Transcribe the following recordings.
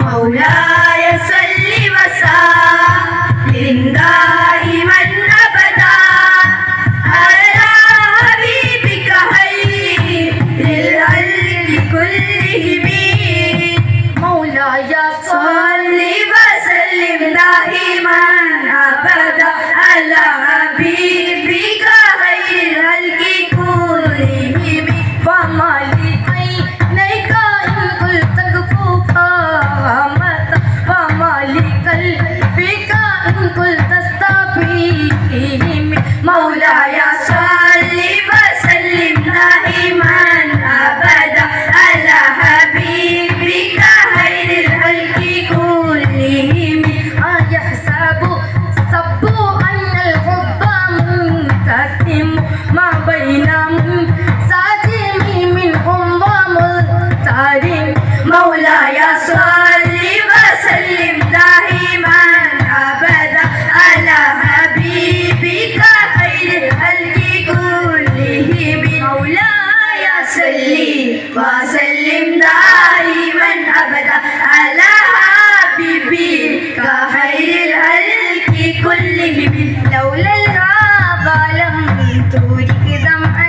مولاي صل وسلم دائما أبدا على حبيبك خير الخلق كلهم مولاي صل وسلم دائما أبدا على حبيبك خير الخلق كلهم وما لعينيك إن قلت كفوفا وما لقلبك إن قلت استفيهم مولاي صل وسلم دائما أبدا على حبيبك خير الخلق كلهم أيحسب الصب أن الحب منقسم ما بين منسجم منهم ومضطرب مولاي صل وسلم دائما أبدا على حبيبك خير الخلق كلهم مولاي صل وسلم دائما أبدا على حبيبك خير الخلق كلهم لولا الغابة لم تورك ظمأ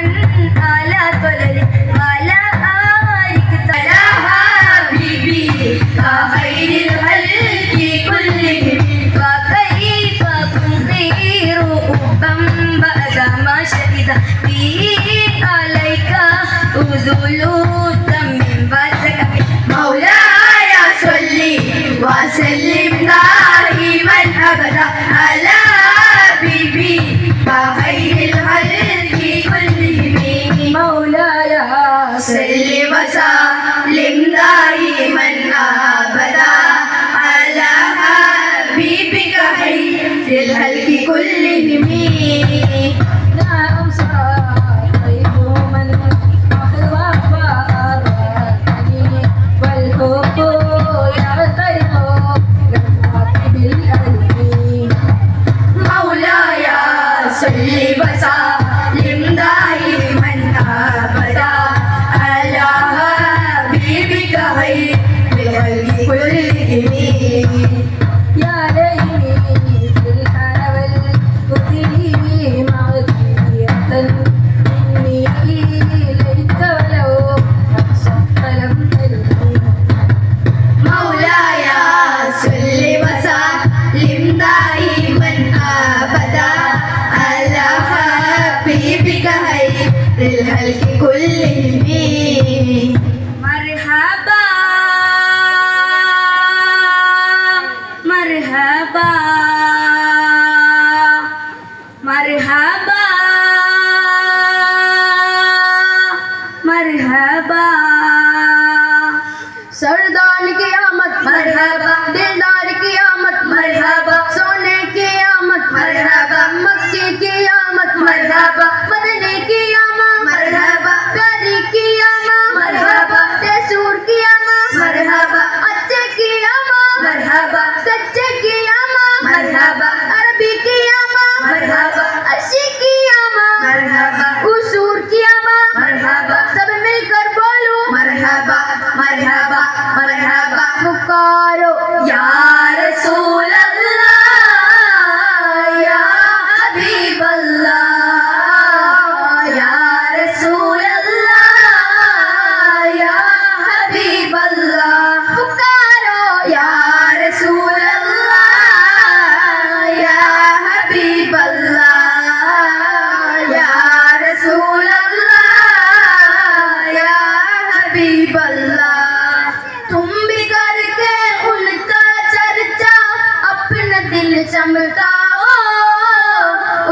على طلل ولا آرك على حبيبك خير الخلق كلهم فكيف تنكر حبا بعد ما شهد به عليك أذل الدم وسكب مولاي صل وسلم دائما أبدا على حبيبك خير الخلق كلهم مولاي صل وسلم دائما أبدا على حبيبك خير الخلق كلهم صل وسلم دائما أبدا على حبيبك خير الخلق كلهم يا ليلي في الحر والبدر مغفرة مني إليك ولو أبصرت لم تلني مولاي صل وسلم دائما أبدا على حبيبك خير الخلق كلهم مرحبا مرحبا مرحبا مرحبा सरदार की आमद मरहबा दिलदार की आमद मरहबा सोने की आमद मरहबा मक्के की आमद मरहबा मदने की आमद मरहबा प्यारी की आमद मरहबा तेसूर की आमद मरहबा अच्छे की आमद मरहबा सच्चे की आमद मरहबा अरबी की आमद मरहबा अर्शी की आमद मरहबा उसूर की आमद मरहबा सब मिलकर बोलो मरहबा मरहबा मरहबा पुकारो या रसूल अल्लाह या हबीब अल्लाह या रसूल अल्लाह या हबीब अल्लाह पुकारो या रसूल अल्लाह या हबीब अल्लाह या रसूल अल्लाह या हबीब अल्लाह तुम भी करके उनका चर्चा अपना दिल चमकाओ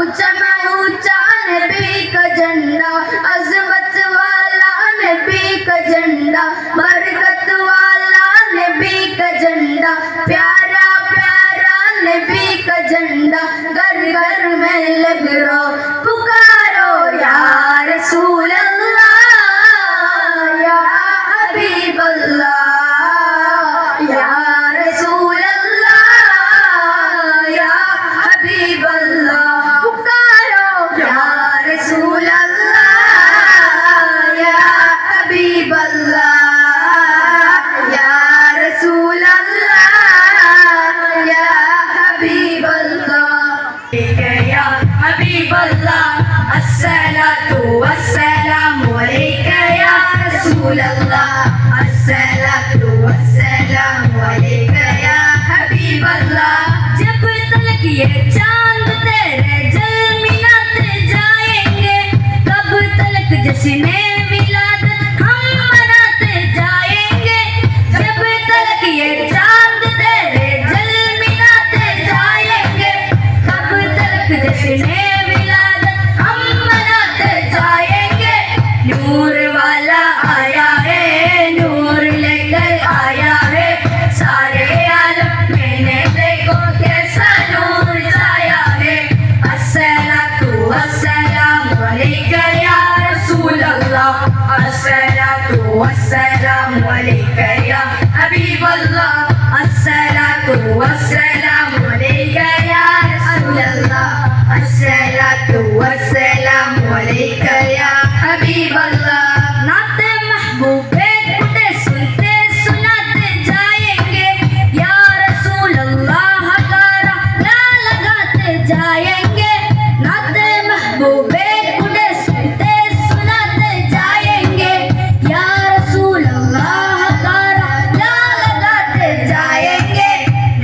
ऊंचा में ऊंचा नबी का झंडा अजमत वाला नबी का झंडा बरकत वाला नबी का झंडा प्यारा प्यारा नबी का झंडा घर घर में लग रो पुकारो या रसूल अल्लाह या हबीब अल्लाह या रसूल अल्लाह या ये चांद तेरे जल मिलाते जाएंगे, कब तक जश्ने विलादत हम मनाते जाएंगे। नूर वाला आया है, नूर लेकर आया है, सारे आलम मैंने देखो कैसा नूर छाया है। अस्सलातु वस्सलामु अलैका या रसूल अल्लाह, अस्सलातु वस्सलामु अलैका या हबीब अल्लाह, अस्सलातु वस्सलामु अलैका या रसूल अल्लाह, अस्सलातु वस्सलामु अलैका या हबीब अल्लाह। नाते महबूबे कुटे सुनते सुनाते जाएंगे, या रसूल अल्लाह का ला लगाते जाएंगे। नाते महबूबे कुटे सुनते सुनाते जाएंगे, या रसूल अल्लाह का ला लगाते जाएंगे।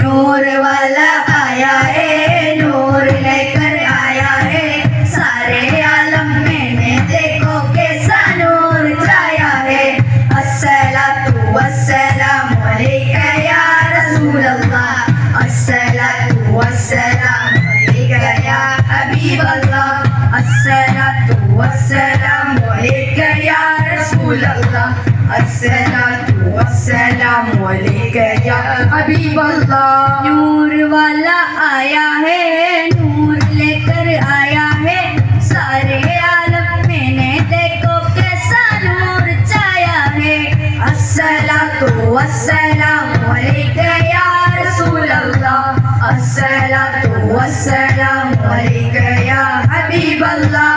नूर वाला आया है, नूर लेकर आया है, सारे आलम मैंने देखो कैसा नूर छाया है। अस्सलातु वस्सलामु अलैका या रसूल अल्लाह, अस्सलातु वस्सलामु अलैका या हबीब अल्लाह, अस्सलातु वस्सलामु अलैका या रसूल अल्लाह, अस्सलातु वस्सलामु अलैका या हबीब अल्लाह। नूर वाला आया है, नूर लेकर आया है, सारे आलम मैंने देखो कैसा नूर छाया है। अस्सलातु वस्सलामु अलैका या रसूल अल्लाह, अस्सलातु वस्सलामु अलैका या हबीब अल्लाह,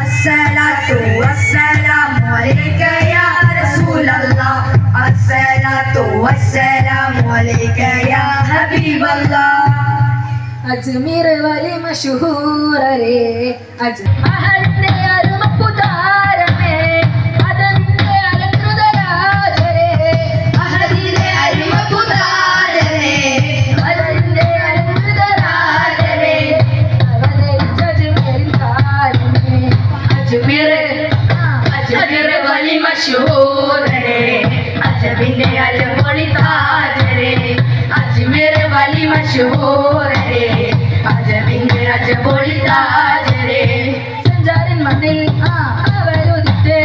अस्सलातु वस्सलामु अलैका या रसूल अल्लाह, अस्सलातु वस्सलामु अलैका या हबीब अल्लाह। अजमेर वाली मशहूर रे अजमहल अरुमपुदार में अदन्ने अलंकृतराज रे, अहदिले अरुमपुदार रे अदन्ने अलंकृतराज रे, अवले अजमेर तार में अजमेर वाली मशहूर रे, अजबिने अजमोली ताज रे, अजमेर वाली मशहूर रे, അജബിന്റെ അജബൊളിതാജരെ സഞ്ചാരൻ മണ്ണിൽ അവരുദിത്തെ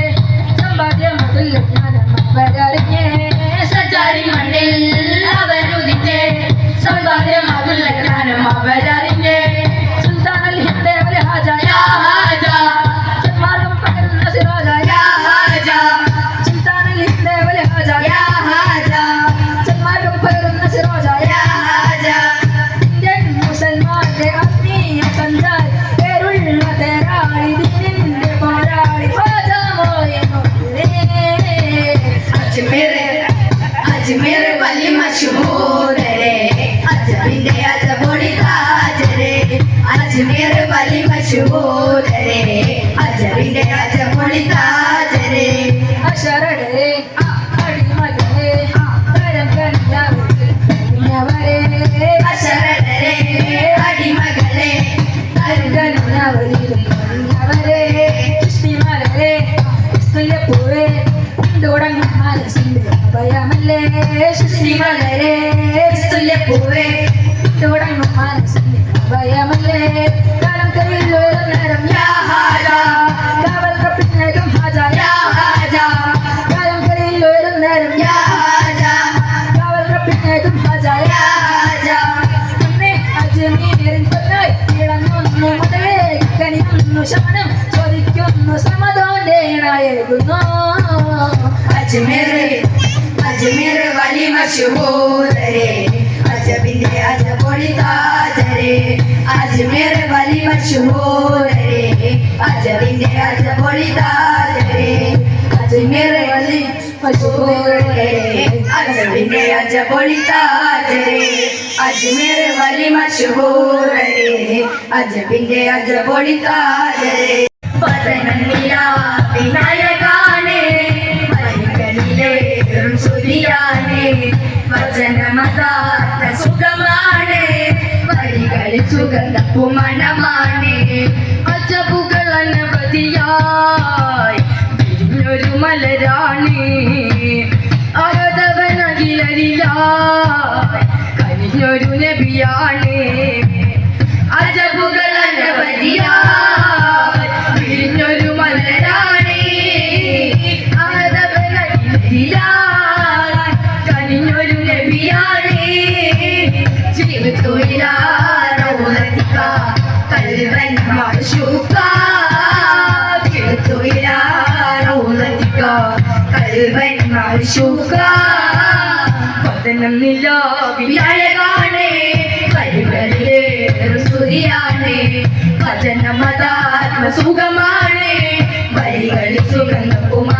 സമ്പാദ്യം അതുല്ല ജ്ഞാനം അവരറിഞ്ഞേ, സഞ്ചാരി മണ്ണിൽ അവരുദിത്തെ സമ്പാദ്യം അതുല്ല ജ്ഞാനം അവരറിഞ്ഞേ. സുൽത്താൻ അൽ ഹിന്ദ് വൽ ഹാജ യാ ഹാജ, സന്മാർഗം പകരുന്ന സിറാജ യാ ഹാജ, സുൽത്താൻ അൽ ഹിന്ദ് വൽ ഹാജ യാ ഹാജ, സന്മാർഗം പകരുന്ന സിറാജ യാ ഹാജ. മുസൽമാന്റെ ആത്മീയ സഞ്ചാരി പേരുള്ള തേരാളി ദീനിന്റെ പോരാളി അജ്മീർ വലി മശഹൂർ രെ, അജബിന്റെ അജബൊളി താജ് രെ, അജ്മീർ വലി മശഹൂർ രെ, അജബിന്റെ അജബൊളി താജ് രെ. അശരണേ അടിമകളെ തരം കണ്ടവരെ, അശരണരെ അടിമകളെ തരുകനവരെ, കൃഷ്ണിമലരെ പൂവേ തുടങ്ങും മനസ്സിന്റെ അഭയമല്ലേ, കൃഷ്ണിമലരെ പൂവേ തുടങ്ങും മനസ്സിന്റെ അഭയമല്ലേ. കാലം കയ്യിൽ നേരം യാ ഹാജ, കാവൽ കപ്പിന്നേരും ഹാജ യാ ഹാജ, കാലം കയ്യിൽ നേരം യാ ഹാജ, കാവൽ കപ്പിന്നേരും ഹാജ യാ ഹാജ. അജ്മീരിൻ പൊന്നായി ഇളങ്ങുന്നു മുതലേ കനിയുന്നു ശമനം ചോദിക്കുന്നു സമാധാനേണായേകുന്നു. അജ്മീർ വലി മശഹൂർ രെ, അജബിന്റെ അജബൊളി താജ് രെ, അജ്മീർ വലി മശഹൂർ രെ, അജബിന്റെ അജബൊളി താജ് രെ, അജ്മീർ വലി മശഹൂർ രെ, അജബിന്റെ അജബൊളി താജ് രെ, അജ്മീർ വലി മശഹൂർ രെ, അജബിന്റെ അജബൊളി താജ് രെ. വിനായകാനേ വരികളിലേറും സുതിയാനേ, വചനമതാത്ത സുഖമാണ് വരികളിൽ സുഗന്ധപ്പു മണമാണ്. അജബുകൾ അനവധിയായി വിരിഞ്ഞൊരു മലരാണ്, അകതവനകില കനിഞ്ഞൊരു നബിയാണ് അജബുകൾ അനവധിയായി വിരിഞ്ഞൊരു മലരാണ് കനിഞ്ഞൊരു നബിയാണ് ജീവിതത്തിലാരോലത്തിക്ക കൽവൻ മാഷൂക്ക ജീവിതത്തിലാരോലത്തിക്ക കൽവൻ മാഷൂക്ക പതനം നിലാവിലഴകാണ് കളികളിലേറെ സ്തുതിയാണ് ഭജനമതാത്മസുഖമാണ് വരികളിൽ സുഗന്ധപ്പുമ